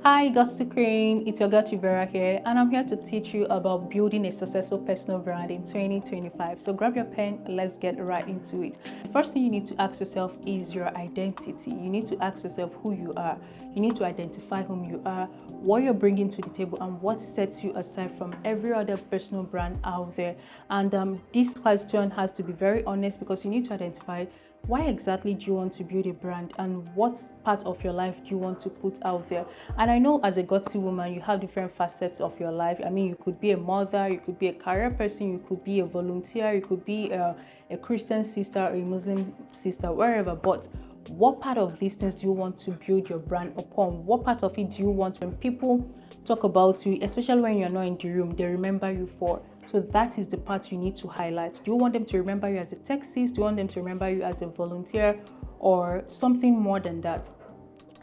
Hi, Gutsy Queen, it's your girl Chibera here, and I'm here to teach you about building a successful personal brand in 2025. So grab your pen, let's get right into it. The first thing you need to ask yourself is your identity. You need to ask yourself who you are. You need to identify whom you are, what you're bringing to the table, and what sets you aside from every other personal brand out there. And this question has to be very honest because you need to identify why exactly do you want to build a brand and what part of your life do you want to put out there. And I know as a gutsy woman, you have different facets of your life. I mean, you could be a mother, you could be a career person, you could be a volunteer, you could be a Christian sister or a Muslim sister, wherever. But what part of these things do you want to build your brand upon? What part of it do you want when people talk about you, especially when you're not in the room, they remember you for? So that is the part you need to highlight. Do you want them to remember you as a techist? Do you want them to remember you as a volunteer or something more than that?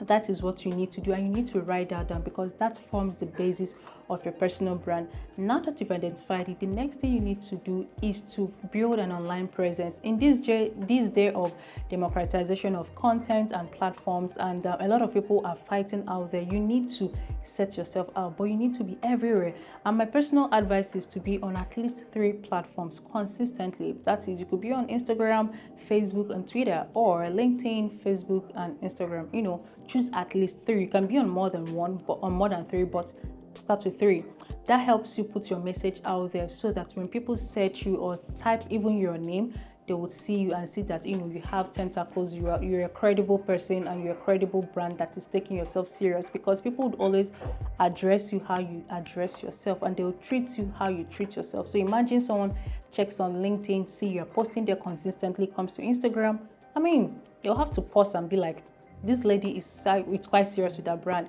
That is what you need to do, and you need to write that down because that forms the basis of your personal brand. Now that you've identified it, the next thing you need to do is to build an online presence. In this day of democratization of content and platforms, and a lot of people are fighting out there, you need to set yourself out, but you need to be everywhere. And my personal advice is to be on at least 3 platforms consistently. That is, you could be on Instagram, Facebook, and Twitter, or LinkedIn, Facebook, and Instagram. Choose at least 3. You can be on more than 1, but on more than 3, but start with 3. That helps you put your message out there so that when people search you or type even your name, they would see you and see that you have tentacles, you're a credible person, and you're a credible brand that is taking yourself serious, because people would always address you how you address yourself, and they will treat you how you treat yourself. So imagine someone checks on LinkedIn, see you're posting there consistently, comes to Instagram. I mean, they'll have to pause and be like, this lady is quite serious with her brand.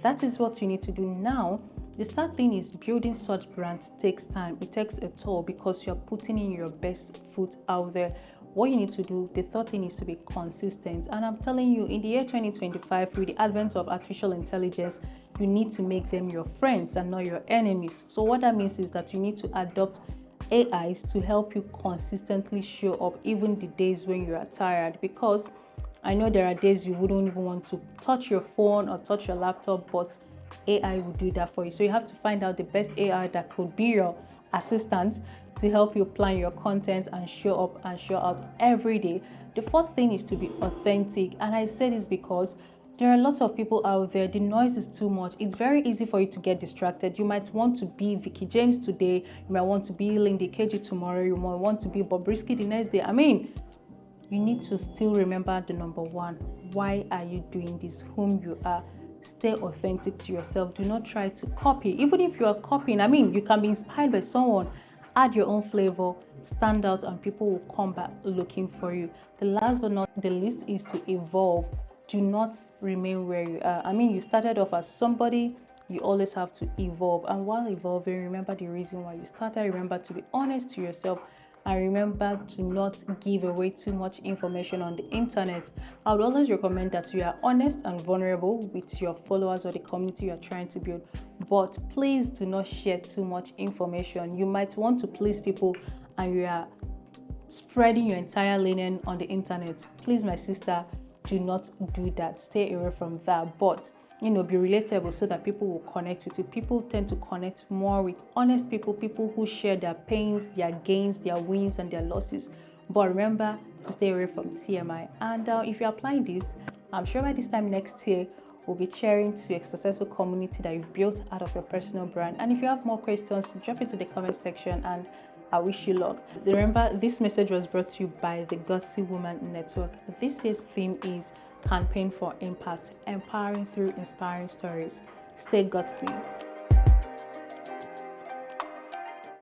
That is what you need to do. Now, the sad thing is building such brands takes time. It takes a toll because you're putting in your best foot out there. What you need to do, the third thing, is to be consistent. And I'm telling you, in the year 2025, with the advent of artificial intelligence, you need to make them your friends and not your enemies. So what that means is that you need to adopt AIs to help you consistently show up even the days when you are tired, because I know there are days you wouldn't even want to touch your phone or touch your laptop, but AI will do that for you. So you have to find out the best AI that could be your assistant to help you plan your content and show up and show out every day. The fourth thing is to be authentic. And I say this because there are lots of people out there. The noise is too much. It's very easy for you to get distracted. You might want to be Vicky James today. You might want to be Lindy KG tomorrow. You might want to be Bobrisky the next day. I mean, you need to still remember the number one. Why are you doing this? Whom you are. Stay authentic to yourself. Do not try to copy. Even if you are copying, I mean, you can be inspired by someone. Add your own flavor, stand out, and people will come back looking for you. The last but not the least is to evolve. Do not remain where you are. I mean, you started off as somebody. You always have to evolve. And while evolving, remember the reason why you started. Remember to be honest to yourself. And remember to not give away too much information on the internet. I would always recommend that you are honest and vulnerable with your followers or the community you're trying to build. But please do not share too much information. You might want to please people and you are spreading your entire linen on the internet. Please, my sister, do not do that. Stay away from that. But be relatable so that people will connect with you. People tend to connect more with honest people who share their pains, their gains, their wins, and their losses. But remember to stay away from TMI. And if you apply this, I'm sure by this time next year, we'll be sharing to a successful community that you've built out of your personal brand. And if you have more questions, drop it in the comment section, and I wish you luck. Remember, this message was brought to you by the Gutsy Woman Network. This year's theme is Campaign for Impact, empowering through inspiring stories. Stay gutsy.